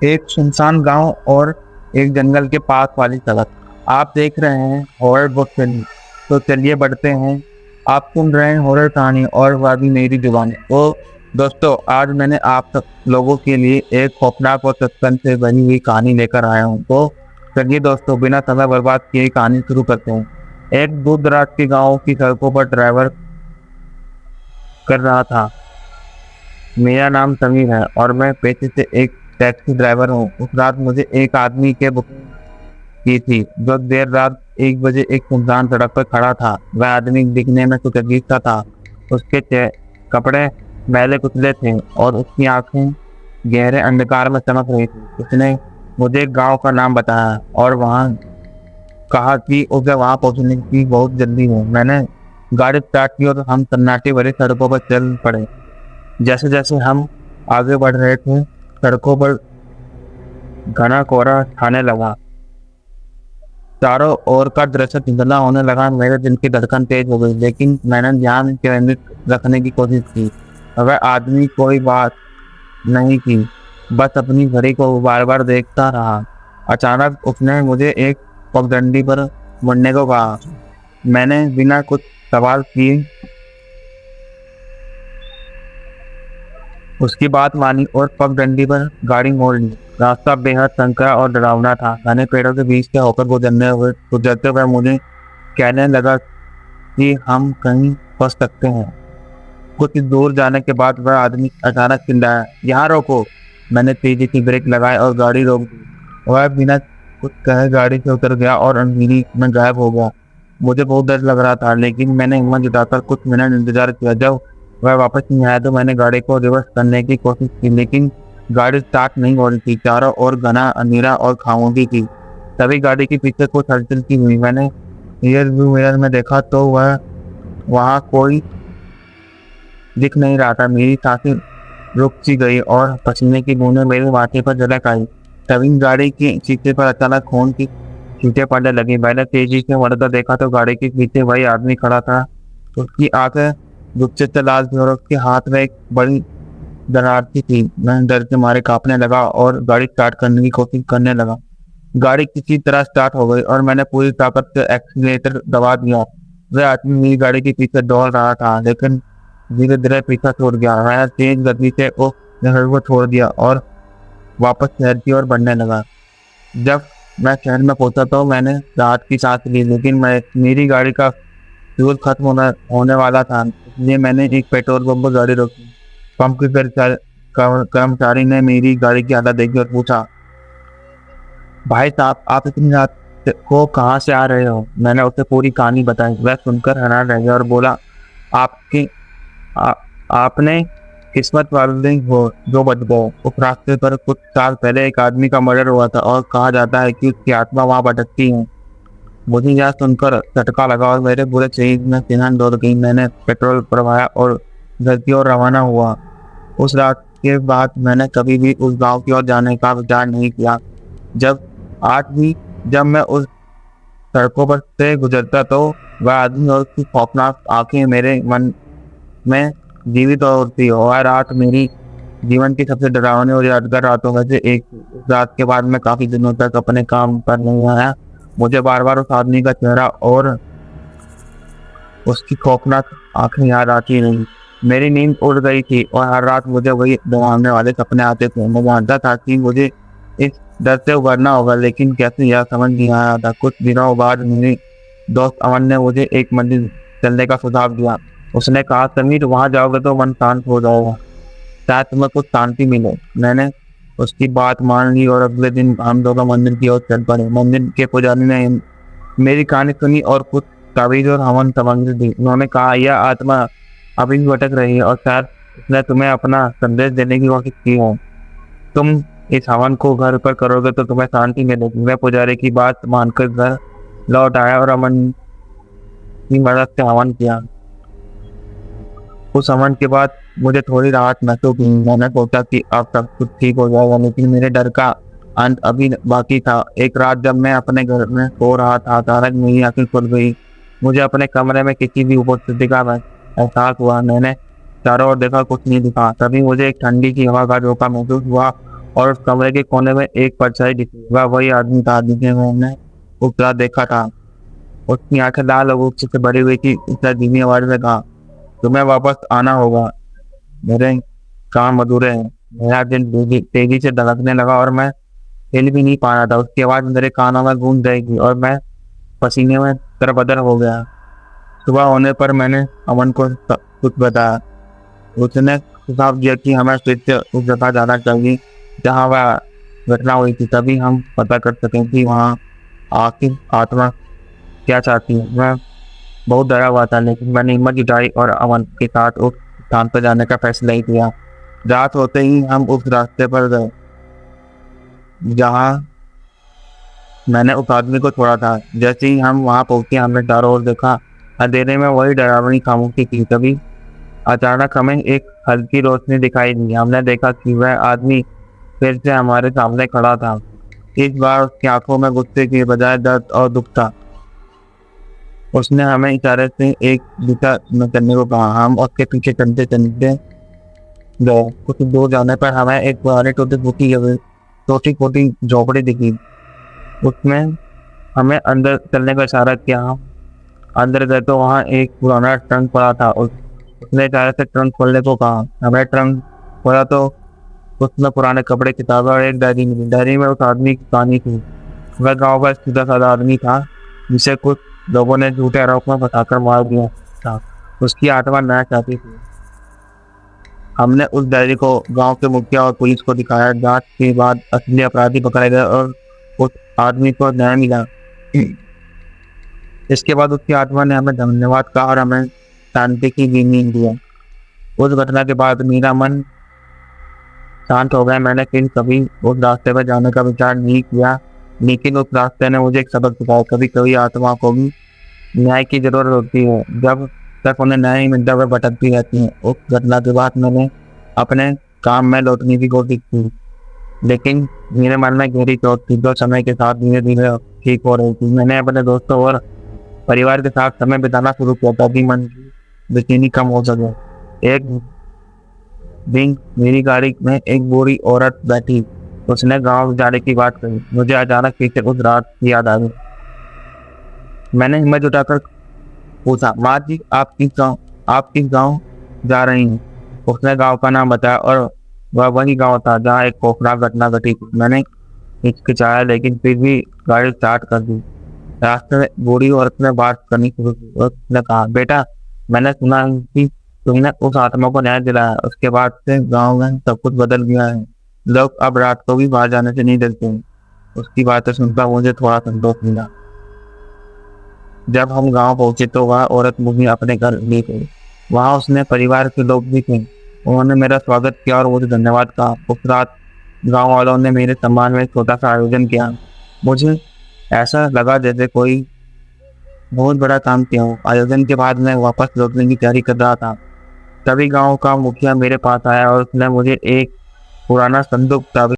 एक सुनसान गांव और एक जंगल के पास वाली सड़क। आप देख रहे हैं हॉरर बुक फिल्म। तो चलिए बढ़ते हैं। आप सुन रहे हैं हॉरर कहानी और वह भी मेरी जुबानी। तो दोस्तों, आज मैंने आप सब लोगों के लिए एक खौफनाक और सस्पेंस से बनी हुई कहानी लेकर आया हूँ। तो चलिए दोस्तों, बिना समय बर्बाद किए कहानी शुरू करते हैं। एक दूर दराज के गाँव की सड़कों पर ड्राइवर कर रहा था। मेरा नाम समीर है और मैं पेशे से एक टैक्सी ड्राइवर हूँ। उस रात मुझे एक आदमी के बुकिंग की थी जो देर रात 1 बजे एक सुनसान सड़क पर खड़ा था। वह आदमी दिखने में कुछ अजीब सा था। उसके कपड़े मैले कुचले थे और उसकी आंखें गहरे अंधकार में चमक रही थी। उसने मुझे एक गांव का नाम बताया और वहां कहा कि उसे वहां पहुंचने की बहुत जल्दी है। मैंने गाड़ी स्टार्ट की और हम सन्नाटे भरी सड़कों पर चल पड़े। जैसे जैसे हम आगे बढ़ रहे थे, सड़कों पर घना कोहरा छाने लगा। चारों ओर का दृश्य धुंधला होने लगा। मेरे दिल की धड़कन तेज हो गई, लेकिन मैंने ध्यान केंद्रित रखने की कोशिश की। वह आदमी कोई बात नहीं की, बस अपनी घड़ी को बार बार देखता रहा। अचानक उसने मुझे एक पगडंडी पर मुड़ने को कहा। मैंने बिना कुछ सवाल किए उसकी बात मानी और पगडंडी पर गाड़ी मोड़ ली। रास्ता बेहद संकरा और डरावना था। घने पेड़ों के बीच से होकर गुजरते हुए मुझे कहने लगा कि हम कहीं फंस सकते हैं। कुछ दूर जाने के बाद वह आदमी अचानक चिल्लाया, यहाँ रोको। मैंने तेजी से ब्रेक लगाए और गाड़ी रोक दी। वह बिना कुछ कहे गाड़ी से उतर गया और अंधेरी में गायब हो गया। मुझे बहुत डर लग रहा था, लेकिन मैंने हिम्मत जुटाकर कुछ मिनट इंतजार किया। जब वह वापस नहीं आया तो मैंने गाड़ी को रिवर्स करने की कोशिश की, लेकिन गाड़ी स्टार्ट नहीं हो रही थी। चारों ओर घना अंधेरा और खामोशी थी। तभी गाड़ी के पीछे कुछ हलचल की हुई। मैंने रियर व्यू मिरर में देखा तो वह वहाँ कोई दिख नहीं रहा था। मेरी सांसें रुक सी गई और पसीने की बूंदें मेरे माथे पर झलक आई। तभी गाड़ी के शीशे पर अचानक खून की छींटे पड़ने लगी। मैंने तेजी से वरदा देखा तो गाड़ी के पीछे वही आदमी खड़ा था। उसकी आंखें गुस्से से लाल थी और उसके हाथ में एक बड़ी दरारती थी। मैं डर के मारे कांपने लगा और गाड़ी स्टार्ट करने की कोशिश करने लगा। गाड़ी किसी तरह स्टार्ट हो गई और मैंने पूरी ताकत से एक्सीलेटर दबा दिया। वह आदमी मेरी गाड़ी के पीछे दौड़ रहा था, लेकिन धीरे धीरे पीछा छोड़ गया। मैंने तेज गति से उस जगह को छोड़ दिया और वापस शहर की ओर बढ़ने लगा। जब मैं शहर में पहुंचा तो मैंने राहत की सांस ली, लेकिन मेरी गाड़ी का फ्यूल खत्म होने वाला था। इसलिए मैंने एक पेट्रोल पंप पर गाड़ी रोकी। पंप के कर्मचारी ने मेरी गाड़ी की हालत देखी और पूछा, भाई साहब, आप इतनी रात को कहाँ से आ रहे हो? मैंने उसे पूरी कहानी बताई। वह सुनकर हैरान रह गया और बोला, आपकी आ, आपने किस्मत वाले हो जो बच गए। उस रास्ते पर कुछ साल पहले एक आदमी का मर्डर हुआ था और कहा जाता है कि उसकी आत्मा वहाँ भटकती है। मुझे यह सुनकर झटका लगा और मेरे पूरे शरीर में सिहरन दौड़ गई। मैंने पेट्रोल भरवाया और घर की ओर रवाना हुआ। उस रात के बाद मैंने कभी भी उस गांव की ओर जाने का विचार नहीं किया। आज भी जब मैं उस सड़कों पर से गुजरता तो वह आदमी और उसकी खौफनाक आंखें मेरे मन में जीवित और उठती। वह रात मेरी जीवन की सबसे डरावनी और यादगार रातों में से एक। उस रात के बाद मैं काफी दिनों तक अपने काम पर नहीं आया। मुझे बार बार उस आदमी का चेहरा और उसकी खौफनाक आंखें याद आती रही। मेरी नींद उड़ गई थी और हर रात मुझे वही डरावने वाले सपने आते थे। मैं जानता था कि मुझे इस डर से उबरना होगा, लेकिन कैसे यह समझ नहीं आया था। कुछ दिनों बाद मेरे दोस्त अमन ने मुझे एक मंदिर चलने का सुझाव दिया। उसने कहा, समीर, वहां जाओगे तो मन शांत हो जाएगा, शायद तुम्हें कुछ शांति मिले। मैंने उसकी बात मान ली और अगले दिन हम दोनों मंदिर की ओर चल पड़े। मंदिर के पुजारी ने मेरी कहानी सुनी और कुछ ताबीज और हवन सामग्री दी। उन्होंने कहा, यह आत्मा अभी भी भटक रही है और शायद उसने तुम्हें अपना संदेश देने की कोशिश की है। तुम इस हवन को घर पर करोगे तो तुम्हें शांति मिलेगी। मैं पुजारी की बात मानकर घर लौट आया और अमन की मदद से हवन किया। उस हवन के बाद मुझे थोड़ी राहत महसूस हुई। मैंने सोचा कि अब सब कुछ ठीक हो जाएगा, लेकिन मेरे डर का अंत अभी बाकी था। एक रात जब मैं अपने घर में सो रहा था, अचानक मेरी आंखें खुल गई। मुझे अपने कमरे में किसी भी उपस्थिति का एहसास हुआ। मैंने चारों ओर देखा, कुछ नहीं दिखा। तभी मुझे एक ठंडी की हवा का झोंका महसूस हुआ और उस कमरे के कोने में एक परछाई दिखी। वह वही आदमी था जिसे मैंने उस रात देखा था। उसकी आंखें लाल और गुस्से से भरी हुई थी। उसने धीमी आवाज में कहा, तुम्हें वापस आना होगा, मेरे कान अधूरे हैं। मेरा दिल तेजी से धड़कने लगा और मैं हिल भी नहीं पा रहा था। उसकी आवाज मेरे कानों में गूंज रही थी और मैं पसीने में तरबदर हो गया। सुबह होने पर मैंने अमन को सब कुछ बताया। उसने सुझाव दिया कि हमें फिर से उस जगह जाना चाहिए जहाँ वह घटना हुई थी, तभी हम पता कर सकें कि वहाँ आखिर आत्मा क्या चाहती है। मैं बहुत डरा हुआ था, लेकिन मैंने हिम्मत जुटाई और अमन के साथ उस स्थान पर जाने का फैसला ही किया। रात होते ही हम उस रास्ते पर गए जहाँ मैंने उस आदमी को छोड़ा था। जैसे ही हम वहाँ पहुंचे, हमने चारों ओर देखा। अंधेरे में वही डरावनी खामोशी थी। तभी अचानक हमें एक हल्की रोशनी दिखाई दी। हमने देखा कि वह आदमी फिर से हमारे सामने खड़ा था। इस बार उसकी आंखों में गुस्से की बजाय दर्द और दुख था। उसने हमें इशारे से एक दिशा में करने को कहा। हम उसके पीछे चलते चलते गए। कुछ दूर जाने पर हमें एक पुरानी टूटी फूटी झोपड़ी दिखी। उसमें हमें अंदर चलने का इशारा किया। हम अंदर गए तो वहाँ एक पुराना ट्रंक पड़ा था। उसने इशारे से ट्रंक खोलने को कहा। हमें ट्रंक खोला तो उसमें पुराने कपड़े, किताबें और एक डायरी मिली। डायरी में उस आदमी की कहानी थी। वह गाँव का सीधा साधा आदमी था जिसे कुछ लोगों ने झूठे आरोप में फंसाकर मार दिया था। उसकी आत्मा न्याय चाहती थी। हमने उस डायरी को गांव के मुखिया और पुलिस को दिखाया। जांच के बाद असली अपराधी पकड़े गए और उस आदमी को न्याय मिला। इसके बाद उसकी आत्मा ने हमें धन्यवाद कहा और हमें शांति की नींद दिया। उस घटना के बाद मेरा मन शांत हो गया। मैंने फिर कभी उस रास्ते पर जाने का विचार नहीं किया, लेकिन उस रास्ते ने मुझे एक सबक सिखाया। कभी कभी आत्मा को भी न्याय की जरूरत होती है। जब तक उन्हें न्याय नहीं मिलता वह भटकती रहती है। उस घटना के बाद मैंने अपने काम में लौटने की कोशिश की, लेकिन मेरे मन में गहरी चोट थी जो समय के साथ धीरे धीरे ठीक हो रही थी। मैंने अपने दोस्तों और परिवार के साथ समय बिताना शुरू किया ताकि मन की बेचैनी कम हो सके। एक दिन मेरी गाड़ी में एक बूढ़ी औरत बैठी। उसने गांव जाने की बात कही। मुझे अचानक पीछे उस रात की याद आ गई। मैंने हिम्मत जुटाकर पूछा, माँ जी आप किस गांव जा रही हैं? उसने गांव का नाम बताया और वह वही गांव था जहाँ एक खौफनाक घटना घटी थी। मैंने हिचकिचाया, लेकिन फिर भी गाड़ी स्टार्ट कर दी। रास्ते में बूढ़ी औरत ने बात करनी शुरू की। उसने कहा, बेटा, मैंने सुना है कि तुमने उस आत्मा को न्याय दिलाया। उसके बाद से गांव में सब कुछ बदल गया है। लोग अब रात को भी बाहर जाने से नहीं डरते हैं। उसकी बातें सुनकर मुझे थोड़ा संतोष मिला। जब हम गांव पहुंचे तो वह औरत मुझे अपने घर ले गई। वहां उसने परिवार के लोग भी थे। उन्होंने मेरा स्वागत किया और मुझे धन्यवाद कहा। उस रात गांव वालों ने मेरे सम्मान में एक छोटा सा आयोजन किया। मुझे ऐसा लगा जैसे कोई बहुत बड़ा काम किया हो। आयोजन के बाद मैं वापस लौटने की तैयारी कर रहा था, तभी गांव का मुखिया मेरे पास आया और उसने मुझे एक पुराना संदूक